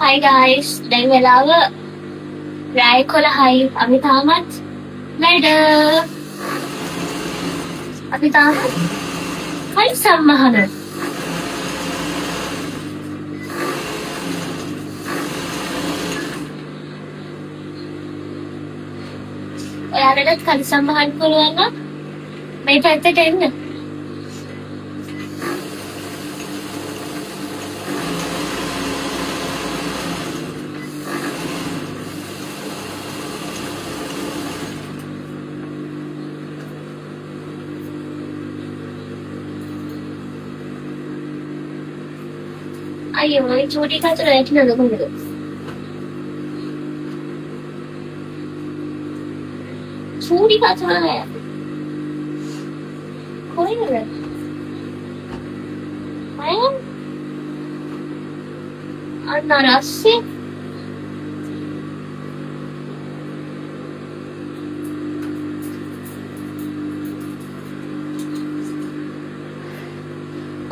Hi guys, දැන් වෙලාව රායි 11යි. අපි තාමත් වැඩ. අපි තාමත් හරි සම්මහන. ඔයාලටත් කලි සම්මහන් පුළුවන් නම් මේ පැත්තට එන්න. අයියෝ මේ චූටි කතර ඇටිනද කොහෙද? චූටි කතර නෑ. කොහෙද? අන්න රස්සේ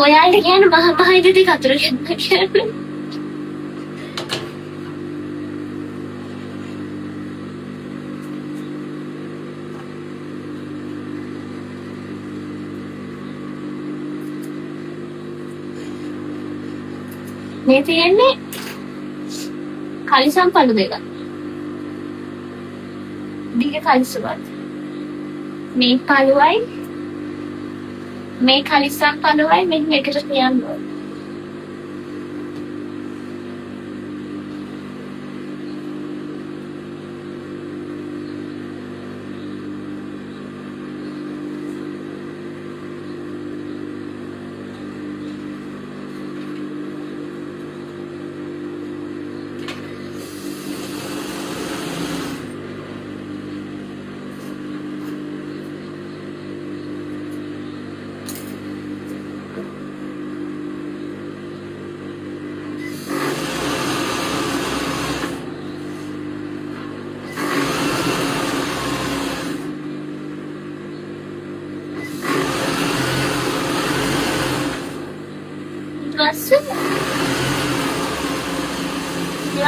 ඔයාලට කියන්න මහ ඉදිරි කතර කියන්න. මේ තියෙන්නේ කලිසම් පළු දෙක. දිග කලිසමක්. මේ පළුවයි මේ කලිසම් පළුවයි මෙන්න එකට තියන්න ඕනේ.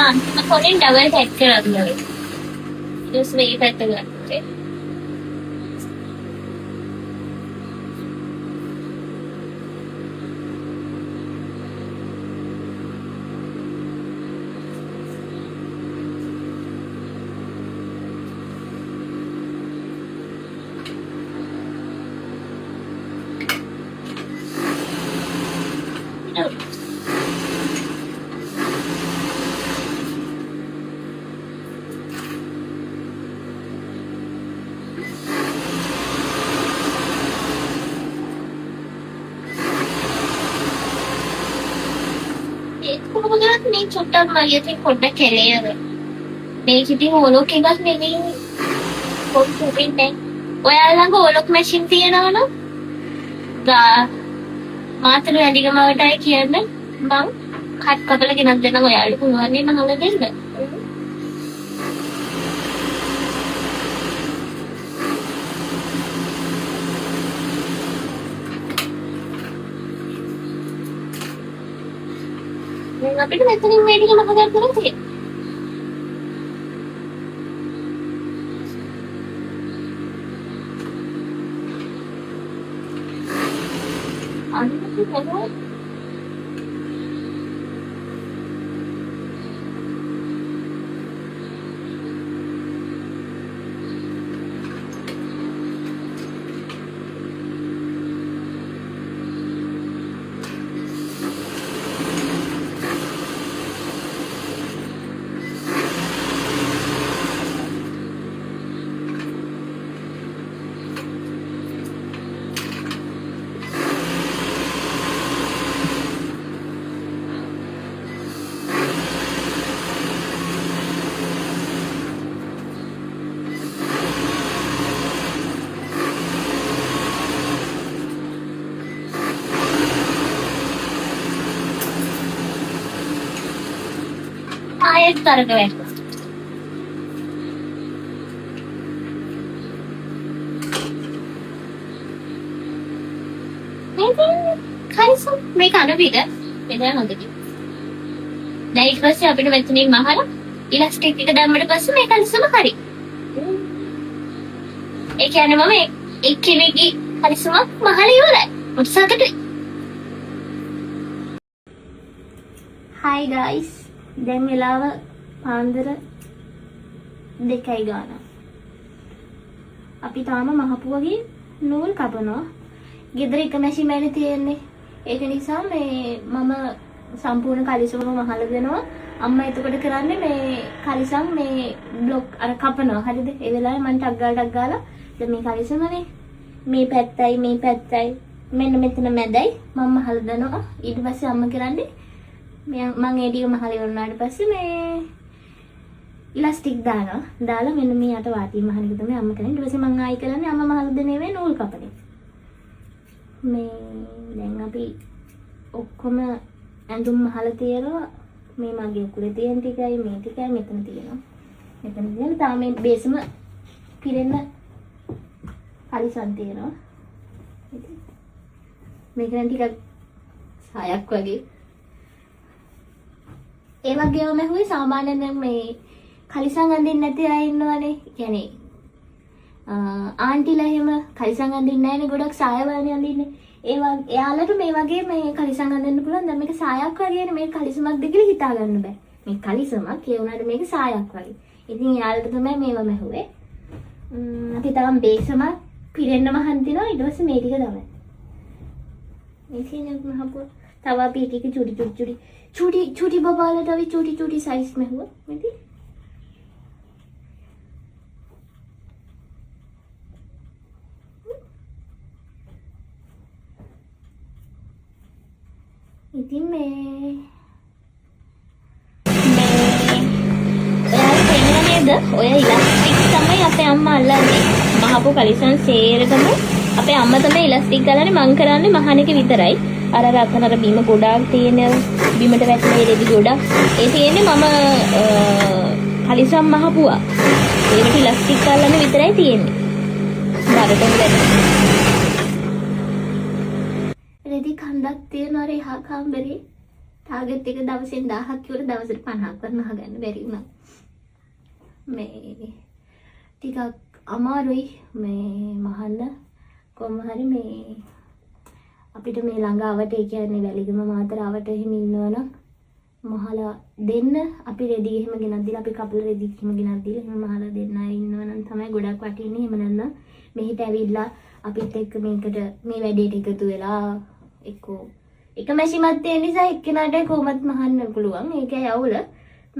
අන්තිම කොලින් ඩබල් ටැප් කරන්න ඕනේ. ඊට මේ පැත්ත ගන්න. කොහොමද මේ චුට්ටක් මගේ තින් පොඩ්ඩක් කෙලේද මේක ඉතින් ඕලොක් එකක් නෙමෙයි කොම්පියුටර් ඔයාලා ළඟ ඕලොක් මැෂින් තියෙනවද මාතර වැඩිගමවටයි කියන්න මං කට් කපලා ගෙනත් දෙන්න ඔයාලට පුළුවන් නේ මම දෙන්න අපිට මෙතනින් මේ ටික මම ගන්න තියෙනවා. අනිත් එක ආයෙත් තරක වැටෙනවා. මේක කයිසම් මේක අනුවිද? මෙතන හොඳට. දැන් ඊට පස්සේ අපිට මෙතනින් මහලා ඉලාස්ටික් එක දැම්මට පස්සේ මේ කලිසම හරි. ඒ කියන්නේ මම ඒ කෙනෙක්ගේ කලිසමක් මහලා ඉවරයි. මට සතුටුයි. Hi guys. දැන් වෙලාව පාන්දර 2යි ගාන. අපි තාම මහපුවගේ නූල් කපනවා. ගෙදර එක මැෂිමේනේ තියෙන්නේ. ඒක නිසා මේ මම සම්පූර්ණ කලිසම මහලා දෙනවා. අම්මා එතකොට කරන්නේ මේ කලිසම් මේ බ්ලොක් අර කපනවා. හරිද? ඒ වෙලාවේ මම ටක් ගාලා දැන් මේ කලිසමනේ මේ පැත්තයි මෙන්න මෙතන මැදයි මම මහලා දෙනවා. ඊට පස්සේ අම්මා කරන්නේ මම ඒ ටික මහලා ඉවරනාට පස්සේ මේ ඉලාස්ටික් දානවා. දාලා මෙන්න මේ යට වාටිය මහන එක තමයි අම්මා කරන්නේ. ඊට පස්සේ මම ආයි කරන්නේ අම්මා මහලා දෙන ඒවා නූල් කපන එක. මේ දැන් අපි ඔක්කොම ඇඳුම් මහලා තියෙනවා. මේ මගේ උකුලේ තියෙන ටිකයි මේ ටිකයි මෙතන තියෙනවා. මෙතන තියෙන තාම මේ බේසම පිරෙන්න කලිසම් තියෙනවා. මේක නම් ටිකක් සායක් වගේ. ඒ වගේම මම සාමාන්‍යයෙන් මේ කලිසම් අඳින්න නැති අය ඉන්නවනේ. කියන්නේ ආන්ටිලා එහෙම කලිසම් අඳින්නේ නැහැනේ ගොඩක් සායවලනේ අඳින්නේ. එයාලට මේ වගේ මේ කලිසම් අඳින්න පුළුවන්. දැන් මේක සායක් වගේනේ මේක කලිසමක්ද කියලා හිතා ගන්න බෑ. මේ කලිසමක් ඒ වුණාට මේක සායක් වගේ. ඉතින් එයාලට තමයි මේවා මැහුවේ. අපි තාම බේසමක් පිරෙන්න මහන් තිනවා. ඊට පස්සේ මේ ටික තමයි. මේ කියන්නේ මහපුව තව අපි එක චුටි බබාලට අපි චුටි සයිස් මැහුවා. ඉතින් ඉතින් මේ ඔයාලා තේරෙනව නේද? ඔය ඉලාස්ටික් තමයි අපේ අම්මා අල්ලන්නේ. මහපු කලිසම් සේරටම අපේ අම්මා තමයි ඉලාස්ටික් ගලන්නේ. මං කරන්නේ මහන එක විතරයි. අර රත්න අර බීම ගොඩාක් තියෙන බීමට වැටෙන රෙදි ගොඩක්. ඒ තියෙන්නේ මම කලිසම් මහපුවා. ඒකට ඉලාස්ටික් අල්ලන්න විතරයි තියෙන්නේ. බරටම දැන් රෙදි කන්දක් තියෙනවා රේහා කාමරේ. ටාගට් එක දවසෙන් 1000ක් කිව්වට දවසට 50ක් වරන ගන්න බැරි වුණා. මේ ටිකක් අමාරුයි මේ මහන්න කොහොම හරි මේ අපිට මේ ළඟ ආවට ඒ කියන්නේ වැලිගම මාතර ආවට එහෙම ඉන්නවනම් මහලා දෙන්න අපි රෙදි එහෙම ගෙනත් දීලා අපි කපල රෙදි එහෙම ගෙනත් දීලා එහෙම මහලා දෙන්න අය ඉන්නවනම් තමයි ගොඩක් වටින්නේ. එහෙම නැත්නම් මෙහිට ඇවිල්ලා අපිත් එක්ක මේකට මේ වැඩේට එකතු වෙලා එක්කෝ එක මැෂිමක් තියෙන නිසා එක්කෙනාට කොහොමත් මහන්න පුළුවන්. ඒකයි අවුල.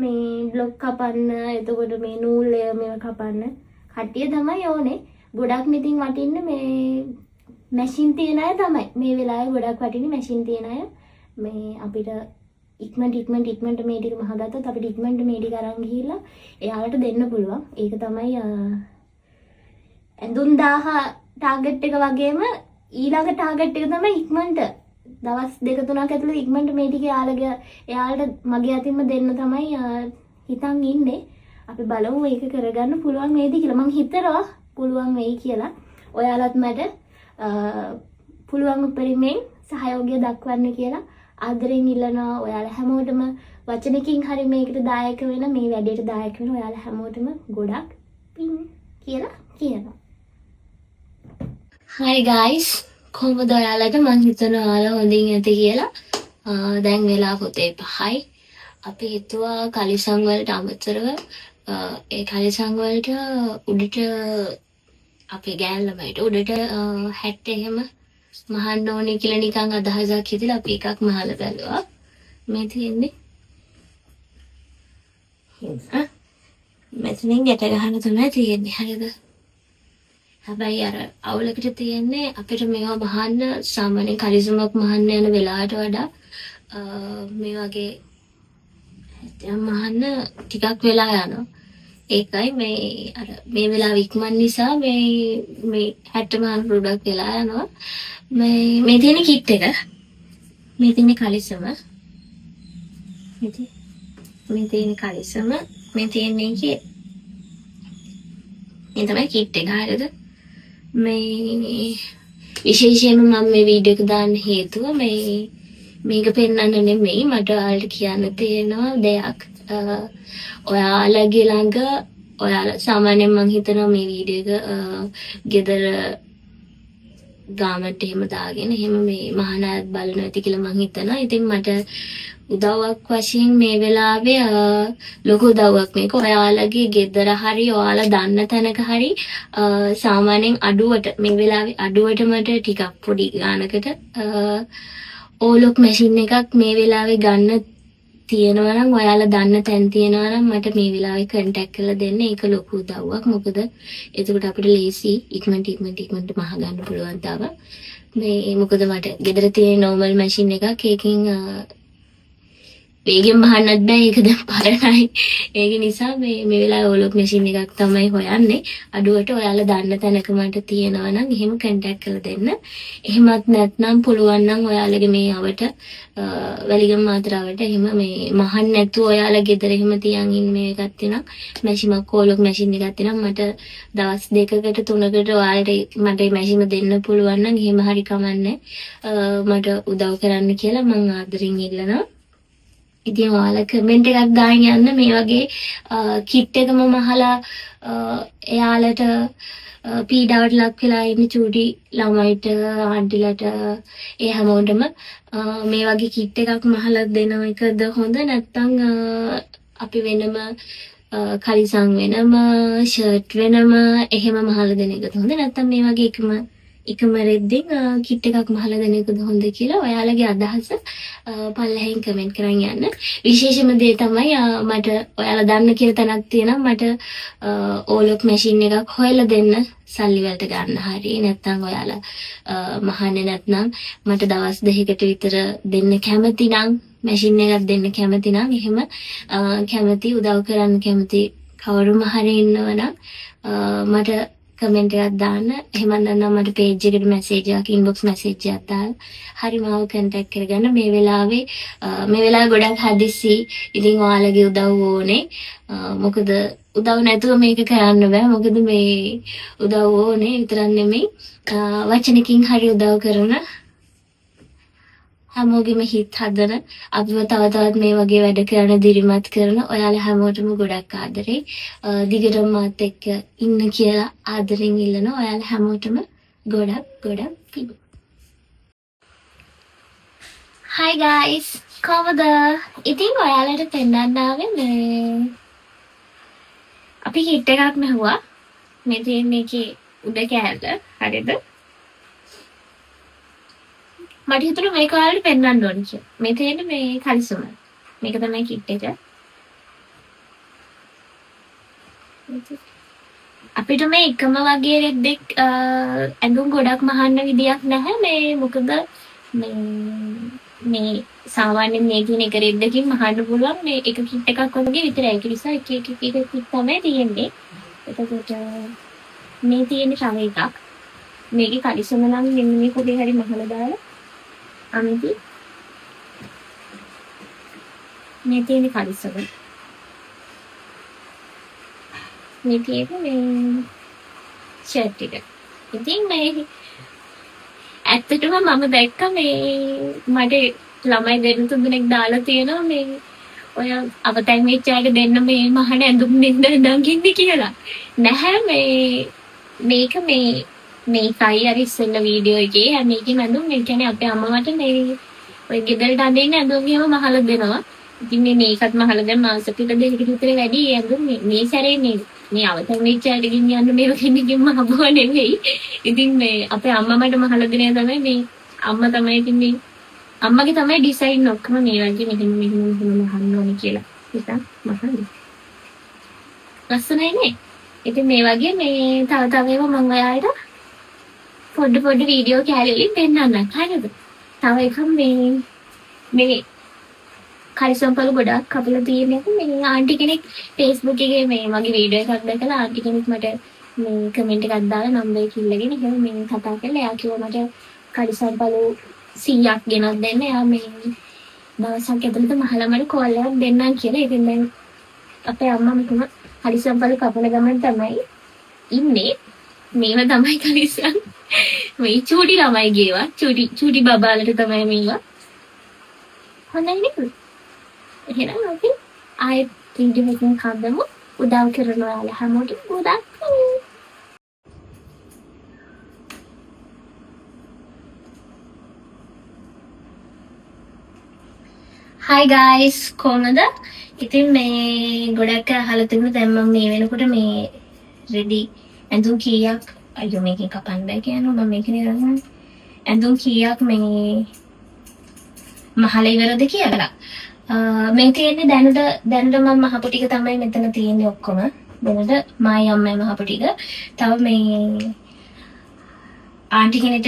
මේ බ්ලොක් කපන්න එතකොට මේ නූල් මේව කපන්න කට්ටිය තමයි ඕනේ. ගොඩක් මිතින් වටින්නේ මේ මැෂින් තියන අය තමයි. මේ වෙලාවේ ගොඩක් වටින්නේ මැෂින් තියන අය. මේ අපිට ඉක්මනට මේ ටික මහගත්තොත් අපිට ඉක්මනට මේ ටික අරන් ගිහිල්ලා එයාලට දෙන්න පුළුවන්. ඒක තමයි ඇඳුම් 1000 ටාගට් එක වගේම ඊළඟ ටාගට් එක තමයි ඉක්මනට දවස් 2-3ක් ඇතුළත ඉක්මනට මේ ටික එයාලට මගේ අතින්ම දෙන්න තමයි හිතන් ඉන්නේ. අපි බලමු ඒක කරගන්න පුළුවන් වේද කියලා. මම හිතනවා පුළුවන් වෙයි කියලා. ඔයාලත් මට පුළුවන් උපරිමයෙන් සහයෝගය දක්වන්න කියලා ආදරෙන් ඉල්ලනවා. ඔයාලා හැමෝටම වචනකින් හරි මේකට දායක වෙන මේ වැඩේට දායක වෙන ඔයාලා හැමෝටම ගොඩක් පින් කියලා කියනවා. Hi guys. කොහොමද ඔයාලට? මම හිතනවා ඔයාලා හොඳින් ඇති කියලා. දැන් වෙලා පොතේ 5යි. අපි හිතුවා කලිසම් වලට අමතරව ඒ කලිසම් වලට උඩට අපේ ගෑල්ලමයිට උඩට හැට් එහෙම මහන්න ඕනේ කියලා නිකන් අදහසක් හිතලා අපි එකක් මහලා බැලුවා. මේ තියෙන්නේ මෙතනින් ගැට ගන්න තමයි තියෙන්නේ. හරිද? හැබැයි අර අවුලකට තියෙන්නේ අපිට මේවා මහන්න සාමාන්‍ය කලිසමක් මහන්න යන වෙලාවට වඩා මේ වගේ මහන්න ටිකක් වෙලා යනවා. ඒකයි මේ අර මේ වෙලාව ඉක්මන් නිසා මේ හැටම ප්‍රොඩක්ට් වෙලා යනවා. මේ තියෙන කිට් එක මේ තියෙන කලිසම මේ තියෙන කලිසම මේ තියෙන එකේ මේ තමයි කිට් එක. හරිද? මේ විශේෂයෙන්ම මම මේ වීඩියෝ එක දාන්න හේතුව මේ මේක පෙන්වන්න නෙමෙයි මට ඔයාලට කියන්න තියෙනවා දෙයක්. ඔයාලගේ ළඟ ඔයාලා සාමාන්‍යයෙන් මං හිතනවා මේ වීඩියෝ එක ගෙදර ගාමට එහෙම දාගෙන එහෙම මේ මහානායත් බලනවා ඇති කියලා මං හිතනවා. ඉතින් මට උදව්වක් වශයෙන් මේ වෙලාවේ ලොකු උදව්වක් මේක ඔයාලගේ ගෙදර හරි ඔයාලා දන්න තැනක හරි සාමාන්‍යයෙන් අඩුවට මේ වෙලාවේ අඩුවට මට ටිකක් පොඩි ගානකට ඕලොක් මැෂින් එකක් මේ වෙලාවේ ගන්න තියෙනවා නම් ඔයාලා දන්න තැන් තියෙනවා නම් මට මේ වෙලාවේ කන්ටැක්ට් කරලා දෙන්න. ඒක ලොකු උදව්වක්. මොකද එතකොට අපිට ලේසි ඉක්මනට මහ ගන්න පුළුවන් තව. මේ මොකද මට ගෙදර තියෙන නෝමල් මැෂින් එකක් ඒකෙන් වේගෙන් මහන්නත් බෑ. ඒක දැන් පරණයි. ඒක නිසා මේ වෙලාවේ ඕලොක් මැෂින් එකක් තමයි හොයන්නේ. අඩුවට ඔයාලා දන්න තැනක මට තියෙනවා නම් එහෙම කන්ටැක්ට් කරලා දෙන්න. එහෙමත් නැත්නම් පුළුවන් නම් ඔයාලගේ මේ අවට වැලිගම මාතරාවට එහෙම මේ මහන්න නැතුව ඔයාලා ගෙදර එහෙම තියන් ඉන්න මේ එකක් තියෙනවා. මැෂිමක් ඕලොක් මැෂින් එකක් තියෙනවා. මට දවස් 2කට 3කට ඔයාලට මට මේ මැෂිම දෙන්න පුළුවන් නම් එහෙම හරි කමන්නේ. මට උදව් කරන්න කියලා මම ආදරෙන් ඉල්ලනවා. ඉතින් ඔයාලා කමෙන්ට් එකක් දාන්න යන්න මේ වගේ කිට් එකම මහලා එයාලට පීඩාවට ලක් වෙලා ඉන්න චූටි ළමයිට ආන්ටිලට ඒ හැමෝටම මේ වගේ කිට් එකක් මහලා දෙන එකද හොඳ නැත්නම් අපි වෙනම කලිසම් වෙනම ෂර්ට් වෙනම එහෙම මහලා දෙන එකද හොඳ නැත්නම් මේ වගේ එකම රෙද්දෙන් කිට් එකක් මහලා දෙන එකද හොඳ කියලා ඔයාලගේ අදහස පල්ලෙහෙන් කමෙන්ට් කරන් යන්න. විශේෂම දේ තමයි මට ඔයාලා දන්න කියලා තැනක් තියෙනවා මට ඕලොක් මැෂින් එකක් හොයලා දෙන්න සල්ලි වලට ගන්න හරි නැත්නම් ඔයාලා මහන්නේ නැත්නම් මට දවස් 2කට විතර දෙන්න කැමති නම් මැෂින් එකක් දෙන්න කැමති නම් එහෙම කැමති උදව් කරන්න කැමති කවුරුම හරි ඉන්නවනම් මට කමෙන්ට් එකක් දාන්න. එහෙම නැත්නම් මට පේජ් එකට මැසේජ් එකක් ඉන්බොක්ස් මැසේජ් එකක් දාන්න. හරි මාව කන්ටැක්ට් කරගන්න. මේ වෙලාවේ ගොඩක් හදිස්සි. ඉතින් ඔයාලගේ උදව් ඕනේ. මොකද උදව් නැතුව මේක කරන්න බෑ. මොකද මේ උදව් ඕනේ විතරක් නෙමෙයි වචනකින් හරි උදව් කරන හැමෝගෙම හිත හදන අපිව තව තවත් මේ වගේ වැඩ කරන දිරිමත් කරන ඔයාලා හැමෝටම ගොඩක් ආදරේ. දිගටම මාත් එක්ක ඉන්න කියලා ආදරෙන් ඉල්ලනවා. ඔයාලා හැමෝටම ගොඩක් පිං. Hi guys. කොහමද? ඉතින් ඔයාලට පෙන්නන්න ආවේ මේ අපි කිට් එකක් නැහුවා. මේ තියෙන මේකේ උඩ කෑල්ල. හරිද? මට හිතුණා මේක ඔයාලට පෙන්වන්න ඕනේ කියලා. මේ තියෙන්නේ මේ කලිසම. මේක තමයි කිට් එක. අපිට මේ එකම වගේ රෙද්දෙක් ඇඳුම් ගොඩක් මහන්න විදියක් නැහැ. මේ මොකද මේ සාමාන්‍යයෙන් මේ කියන එක රෙද්දකින් මහන්න පුළුවන් මේ එක කිට් එකක් වගේ විතරයි. ඒක නිසා එක කිට් තමයි තියෙන්නේ. එතකොට මේ තියෙන්නේ තව එකක්. මේකේ කලිසම නම් මෙන්න මේ පොඩි හරි මහලා දාලා අමිති මේ තියෙන කලිසම මේ තියෙන්නේ ෂර්ට් එක. ඉතින් මේ ඇත්තටම මම දැක්ක මේ මට ළමයි දෙන්න තුනෙක් දාලා තියෙනවා මේ ඔය අවතැන් වෙච්ච අයට දෙන්න මේ මහණ ඇඳුම් දෙන්න දඟින්නේ කියලා. නැහැ මේක මේකයි අර ඉස්සෙල්ල වීඩියෝ එකේ මේකෙන් ඇඳුම් මේ කියන්නේ අපේ අම්මා මට මේ ඔය ගෙදරට අඳින්න ඇඳුම් එහෙම මහලා දෙනවා. ඉතින් මේකත් මහලා දැන් මාස පිට දෙකකට විතර වැඩි ඇඳුම් මේ සැරේ මේ අවතන් වෙච්ච අයට ගෙනියන්න මේව කෙනෙක්ගෙන් මහබුව නෙවෙයි. ඉතින් මේ අපේ අම්මා මට මහලා දෙන තමයි මේ අම්මා තමයි ඉතින් මේ අම්මගේ තමයි ඩිසයින් ඔක්කොම මේ වගේ මෙහෙම මහන්න ඕනේ කියලා. ඉතින් මහන්නේ. ලස්සනයි නේ. ඉතින් මේ වගේ මේ තව ඒවා මම ඔයාලට පොඩි වීඩියෝ කැලේ පෙන්නන්න. හරිද? තව එකක් මේ කලිසම් පළු ගොඩක් කපලා තියෙන එක මේ ආන්ටි කෙනෙක් Facebook එකේ මේ මගේ වීඩියෝ එකක් දැකලා ආන්ටි කෙනෙක් මට මේ කමෙන්ට් එකක් දාලා නම්බර් එක ඉල්ලගෙන එහෙම මේ කතා කරලා එයා කිව්වා මට කලිසම් පළු 100ක් ගෙනත් දෙන්න. එයා මේ දවසක් ඇතුළත මහලා මට කෝල් එකක් දෙන්නම් කියලා. ඉතින් දැන් අපේ අම්මා මෙතන කලිසම් පළු කපන ගමන් තමයි ඉන්නේ. මේව තමයි කලිසම් මේ චූටි ළමයි ගේවා චූටි බබාලට තමයි මේවා. හොඳයි නේද? එහෙනම් අපි ආයෙත් වීඩියෝ එකකින් හම්බෙමු. උදව් කරන ඔයාලා හැමෝටම ගොඩාක් පිං. Hi guys, කොහමද? ඉතින් මේ ගොඩක් අහලා තිබුණා දැන් මම මේ වෙනකොට මේ රෙඩි ඇඳුම් කීයක් අයියෝ මේකෙන් කපන්න බෑ කියනවා මම මේක නේද ඇඳුම් කීයක් මේ මහලා ඉවරද කියලා. මේ තියෙන්නේ දැනට මම මහපු ටික තමයි මෙතන තියෙන්නේ ඔක්කොම. දැනට මායි අම්මයි මහපු ටික. තව මේ ආන්ටි කෙනෙක්ට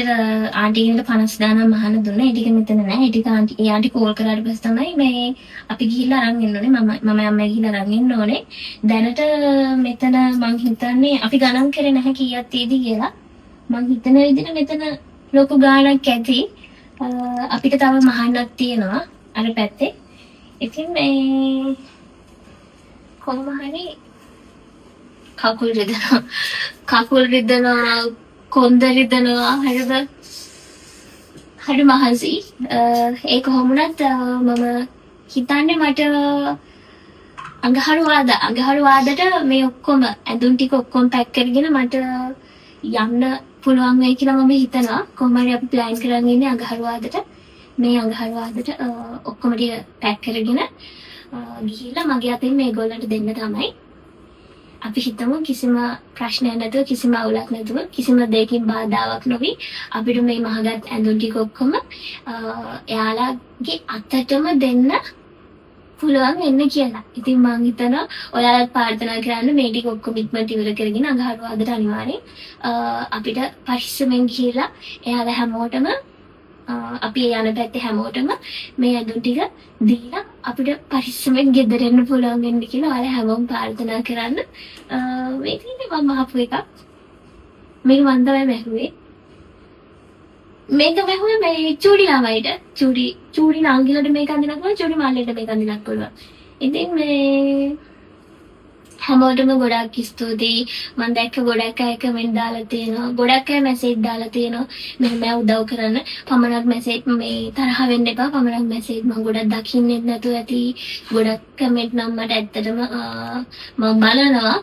50 දානක් මහන්න දුන්නා. ඒ ටික මෙතන නැහැ. ඒ ටික ආන්ටි කෝල් කරාට පස්සේ තමයි මේ අපි ගිහිල්ලා අරන් එන්න ඕනේ. මම අම්මයි ගිහිල්ලා අරන් එන්න ඕනේ. දැනට මෙතන මං හිතන්නේ අපි ගණන් කරේ නැහැ කීයක් තියෙදි කියලා. මං හිතන විදිහට මෙතන ලොකු ගාණක් ඇති. අපිට තව මහන්නක් තියෙනවා අර පැත්තේ. ඉතින් මේ කොහොම හරි කකුල් රිදෙනවා කොන්ද රිදෙනවා හරි මහන්සි. ඒ කොහොමුණත් මම හිතන්නේ මට අඟහරුවාදට මේ ඔක්කොම ඇඳුම් ටික ඔක්කොම පැක් කරගෙන මට යන්න පුළුවන් වෙයි කියලා මම හිතනවා. කොහොම හරි අපි ප්ලෑන් කරන් ඉන්නේ අඟහරුවාදට ඔක්කොම ටික පැක් කරගෙන ගිහිල්ලා මගේ අතින් මේගොල්ලන්ට දෙන්න තමයි. අපි හිතමු කිසිම ප්‍රශ්නයක් නැතුව කිසිම අවුලක් නැතුව කිසිම දෙයකින් බාධාවක් නොවි අපිට මේ මහගත් ඇඳුම් ටික ඔක්කොම එයාලගේ අතටම දෙන්න පුළුවන් වෙන්න කියලා. ඉතින් මම හිතනවා ඔයාලත් ප්‍රාර්ථනා කරන්න මේ ටික ඔක්කොම ඉක්මනට ඉවර කරගෙන අඟහරුවාදට අනිවාර්යෙන් අපිට පරිස්සමෙන් ගිහිල්ලා එයාලා හැමෝටම අපි යන පැත්තේ හැමෝටම මේ ඇඳුම් ටික දීලා අපිට පරිස්සමෙන් ගෙදර එන්න පුළුවන් වෙන්න කියලා ඔයාලා හැමෝම ප්‍රාර්ථනා කරන්න. මේ තියෙන්නේ මම අහපු එකක්. මේක මම තමයි මැහුවේ. මේක මැහුවේ මේ චූඩි ළමයිට. චූඩි නාංගිලට මේක අඳින්නත් පුළුවන්, චූඩි මාල්ලට මේක අඳින්නත් පුළුවන්. ඉතින් මේ හැමෝටම ගොඩාක් ස්තුතියි. මම දැක්ක ගොඩක් අය කමෙන්ට් දාලා තියෙනවා. ගොඩක් අය මැසේජ් දාලා තියෙනවා. මෙහෙම උදව් කරන්න. පමණක් මැසේජ් මේ තරහ වෙන්න එපා. පමණක් මැසේජ් මම ගොඩක් දකින්නේ නැතුව ඇති. ගොඩක් කමෙන්ට් නම් මට ඇත්තටම මම බලනවා.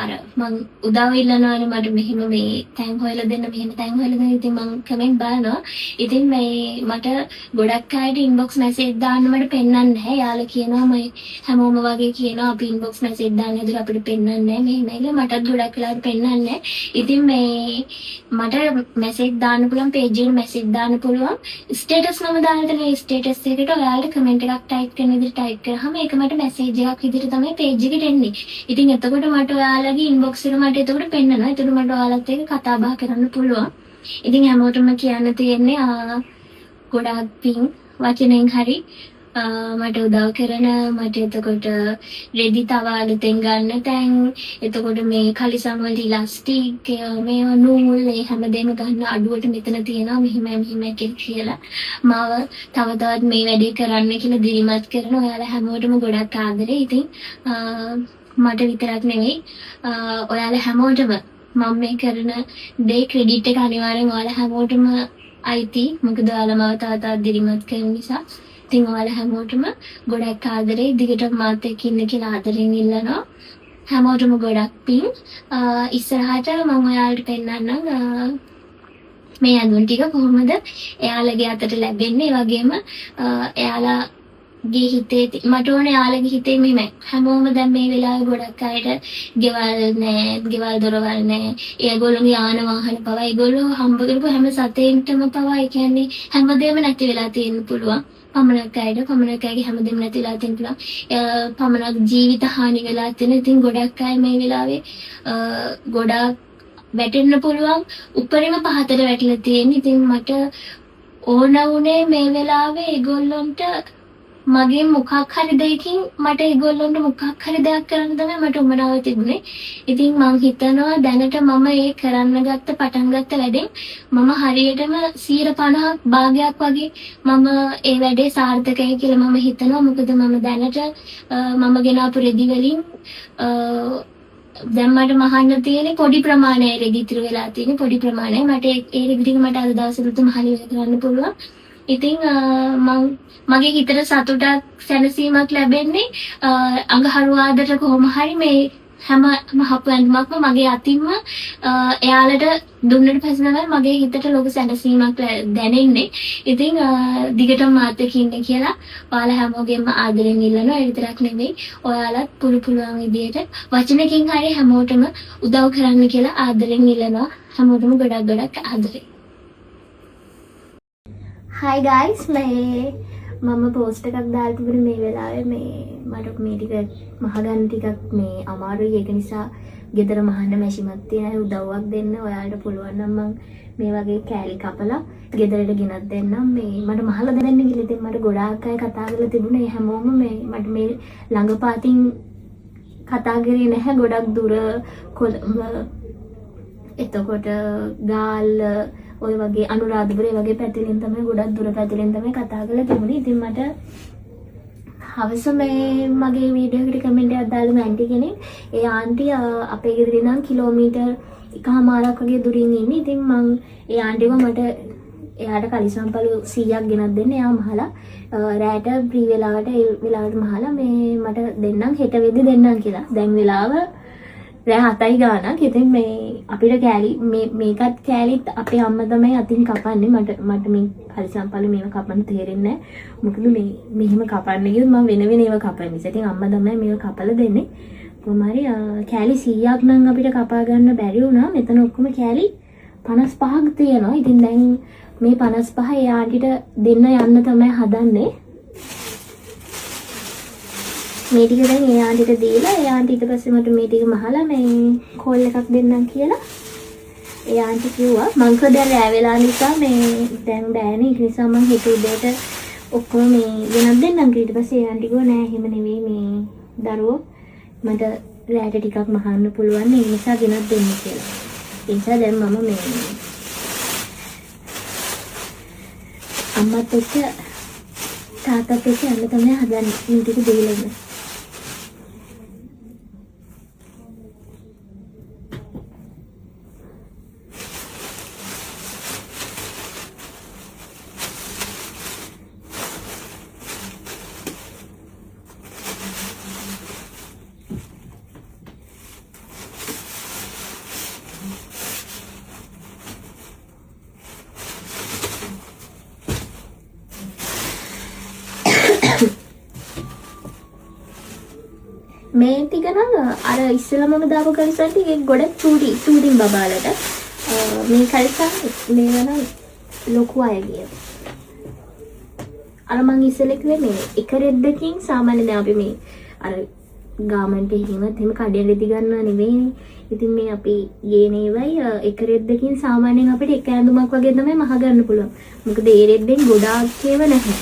අර මම උදව් ඉල්ලනවානේ මට මෙහෙම මේ තැන් හොයලා දෙන්න මෙහෙම තැන් හොයලා දෙන්න. ඉතින් මම කමෙන්ට් බලනවා. ඉතින් මේ මට ගොඩක් අයට ඉන්බොක්ස් මැසේජ් දාන්න මට පෙන්නන්නේ නැහැ. යාළුවා කියනවා මම හැමෝම වගේ කියනවා අපි ඉන්බොක්ස් මැසේජ් දාන්න අපිට පෙන්වන්නේ නැහැ මෙහෙමයි මටත් ගොඩක් වෙලාවට පෙන්වන්නේ නැහැ. ඉතින් මේ මට මැසේජ් දාන්න පුළුවන් පේජ් එකට මැසේජ් දාන්න පුළුවන්. ස්ටේටස් නම දාන්න තියෙන ස්ටේටස් එකට ඔයාලට කමෙන්ට් එකක් ටයිප් කරන විදිහට ටයිප් කරාම ඒක මට මැසේජ් එකක් විදිහට තමයි පේජ් එකට එන්නේ. ඉතින් එතකොට මට ඔයාලගේ ඉන්බොක්ස් එක මට එතකොට පෙන්වනවා. එතකොට මට ඔයාලත් එක්ක කතා බහ කරන්න පුළුවන්. ඉතින් හැමෝටම කියන්න තියෙන්නේ ගොඩාක් පිං වචනෙන් හරි මට උදව් කරන මට එතකොට රෙදි තව අලුතෙන් ගන්න තැන් එතකොට මේ කලිසම් වල ඉලාස්ටික් මේ නූල් ඒ හැමදේම ගන්න අඩුවට මෙතන තියෙනවා මෙහිම කියලා මාව තව තවත් මේ වැඩේ කරන්න කියලා දිරිමත් කරන ඔයාලා හැමෝටම ගොඩක් ආදරේ. ඉතින් මට විතරක් නෙවෙයි ඔයාලා හැමෝටම මම මේ කරන දේ ක්‍රෙඩිට් එක අනිවාර්යෙන් ඔයාලා හැමෝටම අයිති. මොකද ඔයාලා මාව තව තවත් දිරිමත් කරන නිසා. ඉතින් ඔයාලා හැමෝටම ගොඩක් ආදරේ. දිගටම මාත් එක්ක ඉන්න කියලා ආදරෙන් ඉල්ලනවා. හැමෝටම ගොඩක් පිං. ඉස්සරහට මම ඔයාලට පෙන්නන්නම් මේ ඇඳුම් ටික කොහොමද එයාලගේ අතට ලැබෙන්නේ. ඒ වගේම එයාලගේ හිතේ මට ඕනේ එයාලගේ හිතේ මෙහෙමයි. හැමෝම දැන් මේ වෙලාවේ ගොඩක් අයට ගෙවල් නැහැ, ගෙවල් දොරවල් නැහැ. ඒගොල්ලෝගේ යාන වාහන පවා ඒගොල්ලෝ හම්බ කරපු හැම සතෙන්ටම පවා ඒ කියන්නේ හැමදේම නැති වෙලා තියෙන්න පුළුවන්. පමණක් අයගේ හැමදේම නැති වෙලා තියෙන පුළුවන්. පමණක් ජීවිත හානි වෙලා තියෙන. ඉතින් ගොඩක් අය මේ වෙලාවේ ගොඩක් වැටෙන්න පුළුවන්. උඩරිම පහතට වැටිලා තියෙන. ඉතින් මට ඕන වුණේ මේ වෙලාවේ ඒගොල්ලන්ට මගේ මොකක් හරි දෙයකින් මට ඒගොල්ලන්ට මොකක් හරි දෙයක් කරන්න තමයි මට උමනාව තිබුණේ. ඉතින් මම හිතනවා දැනට මම ඒ පටන් ගත්ත වැඩෙන් මම හරියටම 50% භාගයක් වගේ මම ඒ වැඩේ සාර්ථකයි කියලා මම හිතනවා. මොකද මම දැනට මම ගෙනාපු රෙදි වලින් දැන් මට මහන්න තියෙන පොඩි ප්‍රමාණයක් රෙදි ඉතුරු වෙලා තියෙන පොඩි ප්‍රමාණයක්. මට ඒ රෙදි ටික මට අද දවසේට මහලි කරන්න පුළුවන්. ඉතින් මගේ හිතට සතුටක් සැනසීමක් ලැබෙන්නේ අඟහරුවාදට කොහොම හරි මේ හැම මහපු ඇඳුමක්ම මගේ අතින්ම එයාලට දුන්නට පස්සේ තමයි මගේ හිතට ලොකු සැනසීමක් දැනෙන්නේ. ඉතින් දිගටම මාත් එක්ක ඉන්න කියලා ඔයාලා හැමෝගෙම ආදරෙන් ඉල්ලනවා. ඒ විතරක් නෙමෙයි ඔයාලත් පුළුවන් විදියට වචනකින් හරි හැමෝටම උදව් කරන්න කියලා ආදරෙන් ඉල්ලනවා. හැමෝටම ගොඩක් ආදරේ. Hi guys, මම පෝස්ට් එකක් දාලා තිබුණේ මේ වෙලාවේ මට මේ ටික මහගන්න ටිකක් මේ අමාරුයි. ඒක නිසා ගෙදර මහන්න මැෂිමක් තියෙනවා. උදව්වක් දෙන්න. ඔයාලට පුළුවන් නම් මම මේ වගේ කෑලි කපලා ගෙදරට ගෙනත් දෙන්නම්. මට මහලා දෙන්න කියලා ඉතින් මට ගොඩාක් අය කතා කරලා තිබුණේ. හැමෝම මට මේ ළඟපාතින් කතා කරේ නැහැ. ගොඩක් දුර කොළඹ, එතකොට ගාල්ල, ඔය වගේ අනුරාධපුරේ වගේ පැතිලෙන් තමයි ගොඩක් දුර පැතිලෙන් තමයි කතා කරලා තිබුණේ. ඉතින් මට හවස මගේ වීඩියෝ එකට කමෙන්ට් එකක් දාලා ආන්ටි කෙනෙක්, ඒ ආන්ටි අපේ ගෙදර ඉඳන් කිලෝමීටර් එකමාරක් වගේ දුරින් ඉන්නේ. ඉතින් මං ඒ ආන්ටිව මට එයාට කලිසම්පලු 100ක් ගෙනත් දෙන්න. එයා මහලා රැට ප්‍රී වෙලාවට ඒ වෙලාවට මහලා මට දෙන්නම් හෙට වෙද්දි දෙන්නම් කියලා. දැන් වෙලාව රෑ 7යි ගානක්. ඉතින් අපිට කෑලි මේකත් කෑලිත් අපේ අම්මා තමයි අතින් කපන්නේ. මට මේ කලිසම්පලු මේව කපන්න තේරෙන්නේ නැහැ. මොකද මෙහෙම කපන්න ගියොත් මම වෙන ඒවා කපන නිසා. ඉතින් අම්මා තමයි මේව කපලා දෙන්නේ. කොහොමරි කෑලි 100ක් නම් අපිට කපා ගන්න බැරි වුණා. මෙතන ඔක්කොම කෑලි 55ක් තියෙනවා. ඉතින් දැන් මේ 55 ඒ ආන්ටිට දෙන්න යන්න තමයි හදන්නේ. මේ ටික දැන් ඒ ආන්ටිට දීලා ඒ ආන්ටි ඊට පස්සේ මට මේ ටික මහලා කෝල් එකක් දෙන්නම් කියලා ඒ ආන්ටි කිව්වා. මං කඩේ රෑ වෙලා නිසා දැන් බෑනේ. ඒ නිසා මං හිතුව උදේට ඔක්කොම ගෙනත් දෙන්නම් කියලා. ඊට පස්සේ ඒ ආන්ටි කිව්වා නෑ එහෙම නෙවෙයි දරුවෝ මට රෑට ටිකක් මහන්න පුළුවන්. ඒ නිසා ගෙනත් දෙන්න කියලා. ඒ නිසා දැන් මම අම්මත් එක්ක තාත්තත් එක්ක යන්න තමයි හදන්නේ. මේ ටික දීලා ඉන්න. මේ ටික නම් අර ඉස්සෙල්ලා මම දාපු කලිසම් ටික ගොඩක් චූටින් බබාලට මේ කලිසම් මේවා නම් ලොකු අයගේ. අර මං ඉස්සෙල්ලා කිව්වේ මේ එක රෙද්දකින් සාමාන්‍යයෙන් අපි මේ අර ගාමන්ට් එකකින්වත් එහෙම කඩේ රෙදි ගන්නව නෙවෙයිනේ. ඉතින් මේ අපි ගේන ඒවයි එක රෙද්දකින් සාමාන්‍යයෙන් අපිට එක ඇඳුමක් වගේ තමයි මහ ගන්න පුළුවන්. මොකද ඒ රෙද්දෙන් ගොඩාක් ඒවා නැහැ.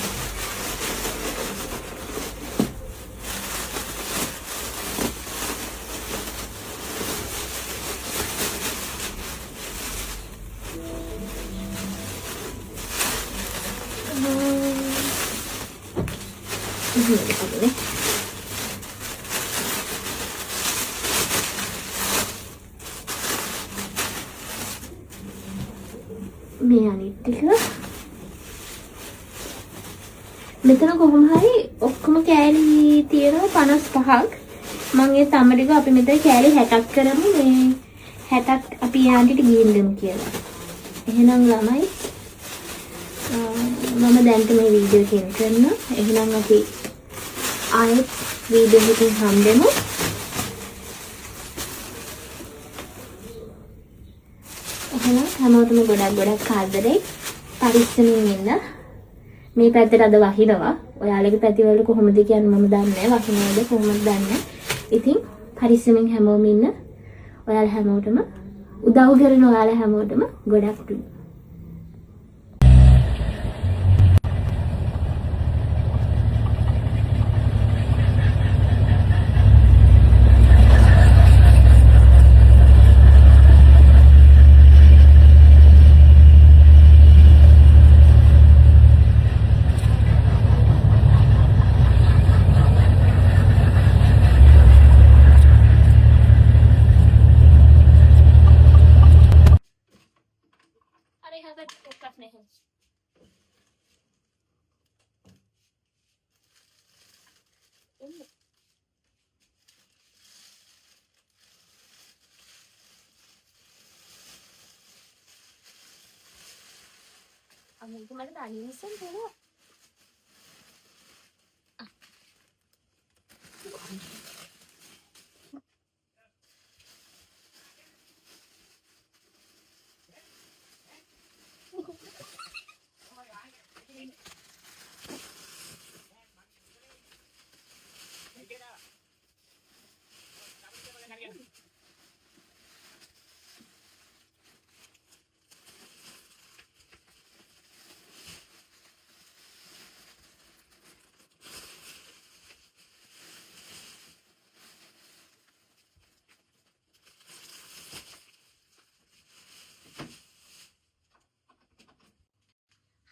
මේ අනිත් ටික මෙතන කොහොම හරි ඔක්කොම කෑලි තියෙනවා 55ක්. මම ඒ තම ටික අපි මෙතන කෑලි 60ක් කරමු. මේ 60ක් අපි යාන්ටිට ගිහින් දෙමු කියලා. එහෙනම් ළමයි මම දැන්ට මේ වීඩියෝ එක එන් කරනවා. එහෙනම් අපි ආයෙත් වීඩියෝ එකකින් හම්බෙමු. එහෙනම් හැමෝටම ගොඩක් ආදරේ. පරිස්සමින් ඉන්න. මේ පැත්තට අද වහිනවා. ඔයාලගේ පැතිවල කොහොමද කියන්නේ මම දන්නේ නැහැ. වහිනවද කොහොමද දන්නේ නැහැ. ඉතින් පරිස්සමින් හැමෝම ඉන්න. ඔයාලා හැමෝටම උදව් කරන ඔයාලා හැමෝටම ගොඩක් පිං. අමුතු මට දනිස්සන් පුළුවන්.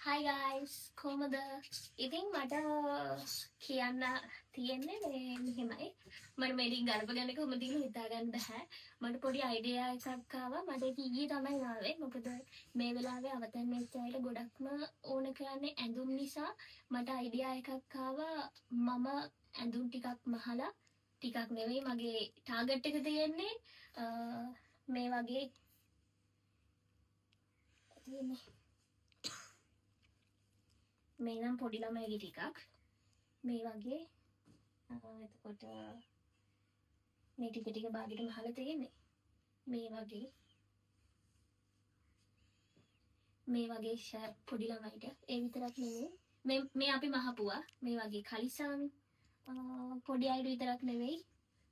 Hi guys, කොහමද? ඉතින් මට කියන්න තියෙන්නේ මේ මෙහෙමයි. මට මේක ගලප ගන්න කොහොමද කියලා හිතා ගන්න බෑ. මට පොඩි අයිඩියා එකක් ආවා. මට ඒක ඊයේ තමයි ආවේ. මොකද මේ වෙලාවේ අවතන් වෙච්ච අයට ගොඩක්ම ඕන කරන්නේ ඇඳුම් නිසා මට අයිඩියා එකක් ආවා. මම ඇඳුම් ටිකක් මහලා ටිකක් නෙවෙයි මගේ ටාගට් එක තියෙන්නේ මේ වගේ තියෙන්නේ මේ නම් පොඩි ළමයිගේ ටිකක් මේ වගේ එතකොට මේ ටික ටික බාගෙට මහලා තියෙන්නේ මේ වගේ ෂර්ට් පොඩි ළමයිට ඒ විතරක් නෙවෙයි මේ අපි මහපුවා මේ වගේ කලිසම් පොඩි අයට විතරක් නෙවෙයි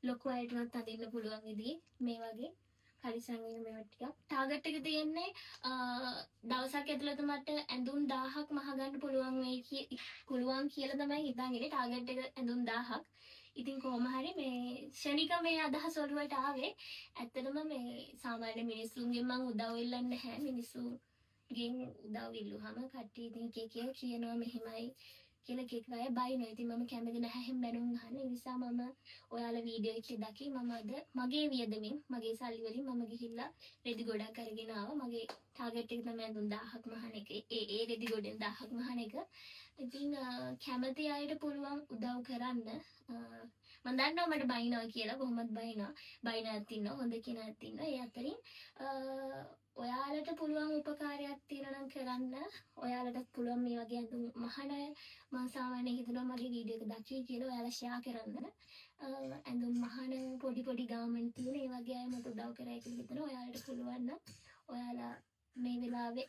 ලොකු අයටවත් අඳින්න පුළුවන් විදිහේ මේ වගේ කලිසම් මේ ටිකක් ටාගට් එක තියෙන්නේ දවසක් ඇතුළත මට ඇඳුම් 1000ක් මහ ගන්න පුළුවන් කියලා තමයි හිතන්නේ ටාගට් එක ඇඳුම් 1000ක්. ඉතින් කොහොම හරි මේ ශනික මේ අදහස ඔළුවට ආවේ. ඇත්තටම මේ සාමාන්‍ය මිනිස්සුන්ගෙන් මම උදව් ඉල්ලන්නේ නැහැ. මිනිස්සුගෙන් උදව් ඉල්ලුවාම කට්ටිය ඉතින් එක කියනවා මෙහෙමයි කියලා එක අය බයිනවා. ඉතින් මම කැමති නැහැ එහෙම බැනුම් ගන්න. ඒ නිසා මම ඔයාලා වීඩියෝ එකේ දැකි මම අද මගේ වියදමින් මගේ සල්ලි වලින් මම ගිහිල්ලා රෙදි ගොඩක් අරගෙන ආවා. මගේ ටාගට් එක තමයි ඇඳුම් 1000ක් මහන එක. ඒ රෙදි ගොඩෙන් 1000ක් මහන එක. ඉතින් කැමති අයට පුළුවන් උදව් කරන්න. මම දන්නවා මට බයිනවා කියලා කොහොමද බයිනවා. බයිනාත් ඉන්නවා හොඳ කෙනාත් ඉන්නවා. ඒ අතරින් ඔයාලට පුළුවන් උපකාරයක් තියෙනවා නම් කරන්න. ඔයාලටත් පුළුවන් මේ වගේ ඇඳුම් මහන අය මම සාමාන්‍යයෙන් හිතනවා මගේ වීඩියෝ එක දැකී කියලා ඔයාලා ෂෙයා කරන්න. ඇඳුම් මහන පොඩි ගාමන් තියෙන ඒ වගේ අය මට උදව් කරයි කියලා හිතනවා. ඔයාලට පුළුවන් නම් ඔයාලා මේ වෙලාවේ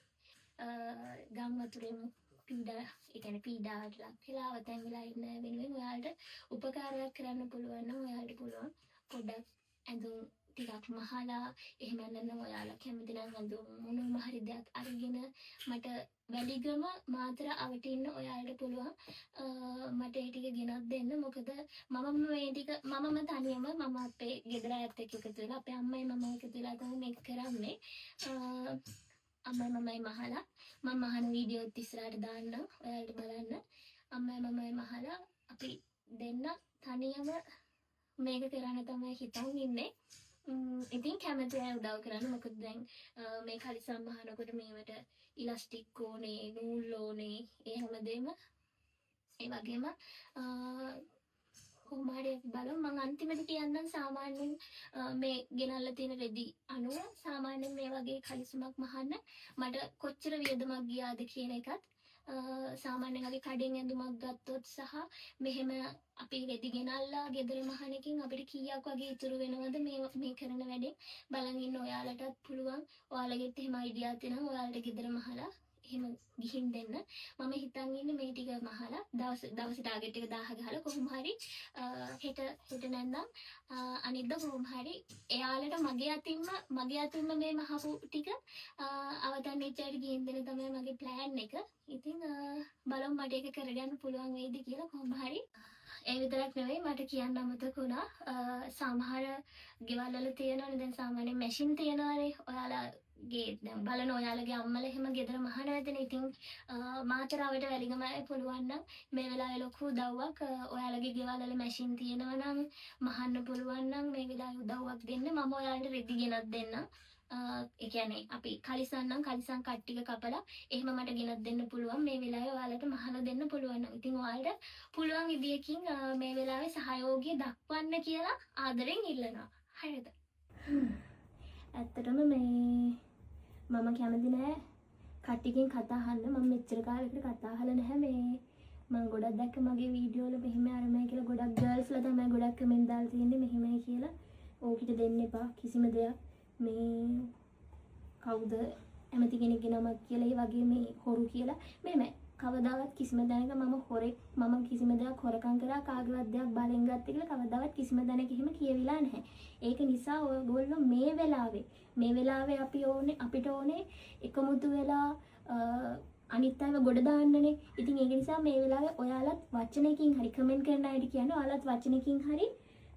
ගම් වතුරෙම පීඩාවට ලක් වෙලා අවතන් වෙලා ඉන්න වෙනුවෙන් ඔයාලට උපකාරයක් කරන්න පුළුවන් නම් ඔයාලට පුළුවන් පොඩ්ඩක් ඇඳුම් ටිකක් මහලා එහෙම නැත්නම් ඔයාලා කැමති නම් ඇඳුම් මොනම හරි දෙයක් අරගෙන මට වැලිගම මාතර අවට ඉන්න ඔයාලට පුළුවන් මට ඒ ටික ගෙනත් දෙන්න. මොකද මම මේ ටික මමම තනියම මම අපේ ගෙදර ඇත්ත එක්ක එකතු වෙලා අපේ අම්මයි මමයි එකතු වෙලා තමයි මේක කරන්නේ. අම්මයි මමයි මහලා මම මහන වීඩියෝත් ඉස්සරහට දාන්නම් ඔයාලට බලන්න. අම්මයි මමයි මහලා අපි දෙන්න තනියම මේක කරන්න තමයි හිතන් ඉන්නේ. ඉතින් කැමති අය උදව් කරන්න. මොකද දැන් මේ කලිසම් මහනකොට මේවට ඉලාස්ටික් ඕනේ, නූල් ඕනේ, ඒ හැමදේම ඒ වගේම කොහොම හරි බලමු. මම අන්තිමට කියන්නම් සාමාන්‍යයෙන් මේ ගෙනල්ලා තියෙන රෙදි අනුව සාමාන්‍යයෙන් මේ වගේ කලිසමක් මහන්න මට කොච්චර වියදමක් ගියාද කියන එකත් සාමාන්‍යයෙන් අපි කඩෙන් ඇඳුමක් ගත්තොත් සහ මෙහෙම අපි රෙදි ගෙනල්ලා ගෙදර මහන එකකින් අපිට කීයක් වගේ ඉතුරු වෙනවද මේ කරන වැඩේ බලන් ඉන්න ඔයාලටත් පුළුවන්. ඔයාලගෙත් එහෙම අයිඩියා තියෙනවා ඔයාලට ගෙදර මහලා එහෙම ගිහින් දෙන්න. මම හිතන් ඉන්නේ මේ ටික මහලා දවස් ටාගට් එක 1000 ගහලා කොහොම හරි හෙට නැත්නම් අනිද්දා කොහොම හරි එයාලට මගේ අතින්ම මේ මහපු ටික අවතන් වෙච්චාට ගිහින් දෙන්න තමයි මගේ ප්ලෑන් එක. ඉතින් බලමු මට ඒක කරගන්න පුළුවන් වෙයිද කියලා කොහොම හරි. ඒ විතරක් නෙවෙයි මට කියන්න අමතක වුණා සමහර ගෙවල් වල තියෙනවනේ දැන් සාමාන්‍යයෙන් මැෂින් තියෙනවානේ ඔයාලගේ දැන් බලන ඔයාලගේ අම්මලා එහෙම ගෙදර මහන ඇදෙන. ඉතින් මාතරවට වැලිගම පුළුවන් නම් මේ වෙලාවේ ලොකු උදව්වක් ඔයාලගේ ගෙවල් වල මැෂින් තියෙනවා නම් මහන්න පුළුවන් නම් මේ වෙලාවේ උදව්වක් දෙන්න. මම ඔයාලට රෙදි ගෙනත් දෙන්නම්. ඒ කියන්නේ අපි කලිසම් කට්ටික කපලා එහෙම මට ගෙනත් දෙන්න පුළුවන්. මේ වෙලාවේ ඔයාලට මහලා දෙන්න පුළුවන් නම් ඉතින් ඔයාලට පුළුවන් විදියකින් මේ වෙලාවේ සහයෝගය දක්වන්න කියලා ආදරෙන් ඉල්ලනවා. හරිද? ඇත්තටම මේ මම කැමති නෑ කට්ටියකින් කතා අහන්න. මම මෙච්චර කාලෙකට කතා අහලා නැහැ. මේ මම ගොඩක් දැක්ක මගේ වීඩියෝ වල මෙහෙම අරමයි කියලා ගොඩක් ගර්ල්ස්ලා තමයි ගොඩක් කමෙන්ට් දාලා තියෙන්නේ මෙහෙමයි කියලා. ඕකිට දෙන්න එපා කිසිම දෙයක්. මේ කවුද ඇමති කෙනෙක්ගේ නමක් කියලා ඒ වගේ මේ හොරු කියලා මෙහෙම කවදාවත් කිසිම දැනක මම හොරෙක් මම කිසිම දෙයක් හොරකම් කරා කාගේවත් දෙයක් බලෙන් ගත්තේ කියලා කවදාවත් කිසිම දැනක එහෙම කියවිලා නැහැ. ඒක නිසා ඔයගොල්ලෝ මේ වෙලාවේ අපිට ඕනේ එකමුතු වෙලා අනිත් අයව ගොඩ දාන්නනේ. ඉතින් ඒක නිසා මේ වෙලාවේ ඔයාලත් වචනයකින් හරි කමෙන්ට් කරන අයට කියන්නේ ඔයාලත් වචනයකින් හරි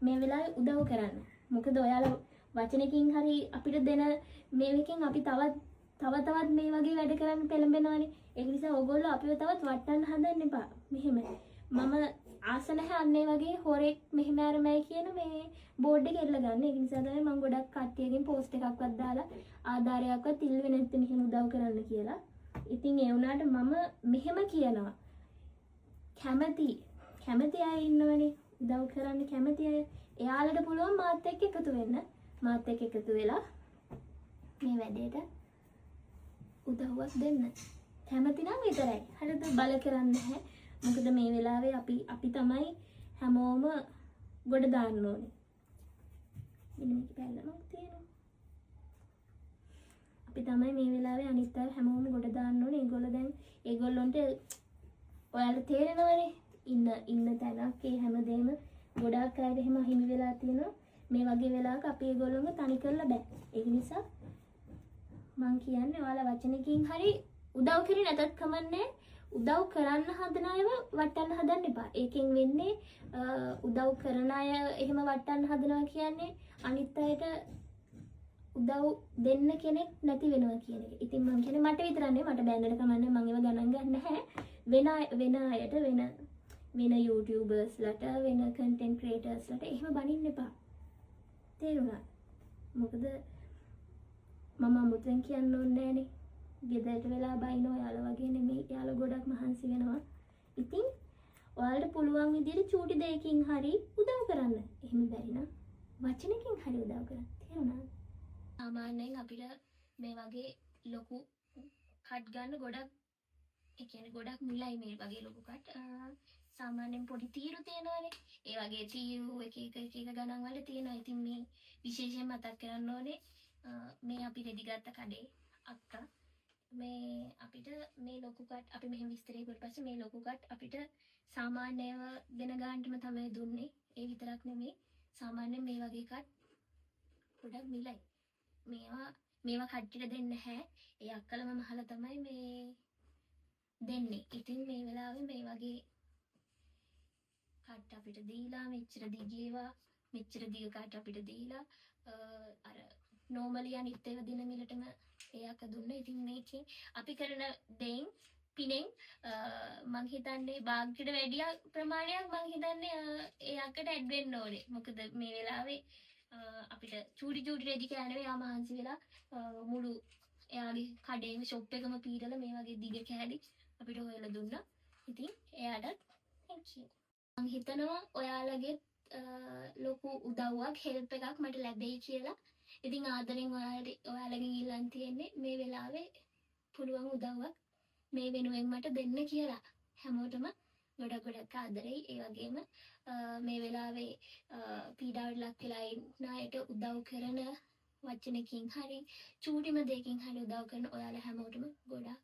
මේ වෙලාවේ උදව් කරන්න. මොකද ඔයාලා වචනයකින් හරි අපිට දෙන මේකෙන් අපි තවත් මේ වගේ වැඩ කරන්න පෙළඹෙනවානේ. ඒක නිසා ඕගොල්ලෝ අපිව තවත් වටන්න හදන්න එපා. මෙහෙම මම ආස නැහැ අන්නේ වගේ හොරෙක් මෙහෙම අරමයි කියන මේ බෝඩ් එක එල්ල ගන්න. ඒක නිසා තමයි මම ගොඩක් කට්ටියගෙන් පෝස්ට් එකක්වත් දාලා ආධාරයක්වත් ඉල්ලුවේ නැත්නම් මෙහෙම උදව් කරන්න කියලා. ඉතින් ඒ වුණාට මම මෙහෙම කියනවා. කැමති අය ඉන්නවනේ උදව් කරන්න කැමති අය. එයාලට පුළුවන් මාත් එක්ක එකතු වෙන්න. මාත් එක්ක එකතු වෙලා මේ වැඩේට උදව්වක් දෙන්න. කැමති නම් විතරයි. හරිද? බල කරන්නේ නැහැ. මොකද මේ වෙලාවේ අපි තමයි හැමෝම ගොඩ දාන්න ඕනේ. මෙන්න මේක පැල්ලමක් තියෙනවා. අපි තමයි මේ වෙලාවේ අනිත් අය හැමෝම ගොඩ දාන්න ඕනේ. ඒගොල්ලන්ට ඔයාලා තේරෙනවනේ ඉන්න තැනක් ඒ හැමදේම ගොඩාක් අයට එහෙම අහිමි වෙලා තියෙනවා. මේ වගේ වෙලාවක අපි ඒගොල්ලන්ව තනි කරලා බෑ. ඒක නිසා මං කියන්නේ ඔයාලා වචනකින් හරි උදව් කරේ නැතත් කමන්නේ. උදව් කරන්න හදන අයව වටන්න හදන්න එපා. ඒකෙන් වෙන්නේ උදව් කරන අය එහෙම වටන්න හදනවා කියන්නේ අනිත් අයට උදව් දෙන්න කෙනෙක් නැති වෙනවා කියන එක. ඉතින් මම කියන්නේ මට විතරක් නෙවෙයි මට බෑන්නට කමන්නේ මම ඒව ගණන් ගන්න නැහැ. වෙන අයට වෙන YouTubers-ලට වෙන content creators-ලට එහෙම බනින්න එපා. තේරුණා? මොකද මම අමුතුවෙන් කියන්න ඕනේ නෑනේ. ගෙදරට වෙලා බයිනෝ යාළුවා වගේ නෙමෙයි. යාළුවා ගොඩක් මහන්සි වෙනවා. ඉතින් ඔයාලට පුළුවන් විදිහට චූටි දෙයකින් හරි උදව් කරන්න. එහෙම බැරි නම් වචනකින් හරි උදව් කරන්න. තේරුණාද? සාමාන්‍යයෙන් අපිට මේ වගේ ලොකු කට් ගන්න ගොඩක් මිලයි මේ වගේ ලොකු කට්. සාමාන්‍යයෙන් පොඩි තීරු තියෙනවානේ. ඒ වගේ තීරු එක ගණන් වල තියෙනවා. ඉතින් මේ විශේෂයෙන් මතක් කරන්න ඕනේ මේ අපි රෙදි ගත්ත කඩේ අක්කා මේ අපිට මේ ලොකු කට් අපි මෙහෙම විස්තරේ කරුවට පස්සේ මේ ලොකු කට් අපිට සාමාන්‍යව දෙන ගානටම තමයි දුන්නේ. ඒ විතරක් නෙමෙයි සාමාන්‍යයෙන් මේ වගේ කට් ගොඩක් මිලයි. මේවා කට්ටියට දෙන්නේ නැහැ. ඒ අක්කලම මහලා තමයි මේ දෙන්නේ. ඉතින් මේ වෙලාවේ මේ වගේ කට් අපිට දීලා මෙච්චර දිග කට් අපිට දීලා අර normally අනිත් ඒවා දින මිලටම ඒ අක්ක දුන්නා. ඉතින් මේකේ අපි කරන දෙයින් පිනෙන් මං හිතන්නේ භාග්‍යයට වැඩි ප්‍රමාණයක් මං හිතන්නේ ඒ අක්කට ඇඩ් වෙන්න ඕනේ. මොකද මේ වෙලාවේ අපිට චූටි රෙදි කෑනේ යා මහන්සි වෙලා මුළු එයාගේ කඩේම ෂොප් එකම පීරලා මේ වගේ දිග කෑලි අපිට හොයලා දුන්නා. ඉතින් එයාටත් thank you. මං හිතනවා ඔයාලගේ ලොකු උදව්වක් හෙල්ප් එකක් මට ලැබෙයි කියලා. ඉතින් ආදරෙන් ඔයාලගෙන් ඉල්ලන් තියෙන්නේ මේ වෙලාවේ පුළුවන් උදව්වක් මේ වෙනුවෙන් මට දෙන්න කියලා. හැමෝටම ගොඩක් ආදරෙයි. ඒ වගේම මේ වෙලාවේ පීඩාවට ලක් වෙලා ඉන්න අයට උදව් කරන වචනකින් හරි චූටිම දෙයකින් හරි උදව් කරන ඔයාලා හැමෝටම ගොඩක්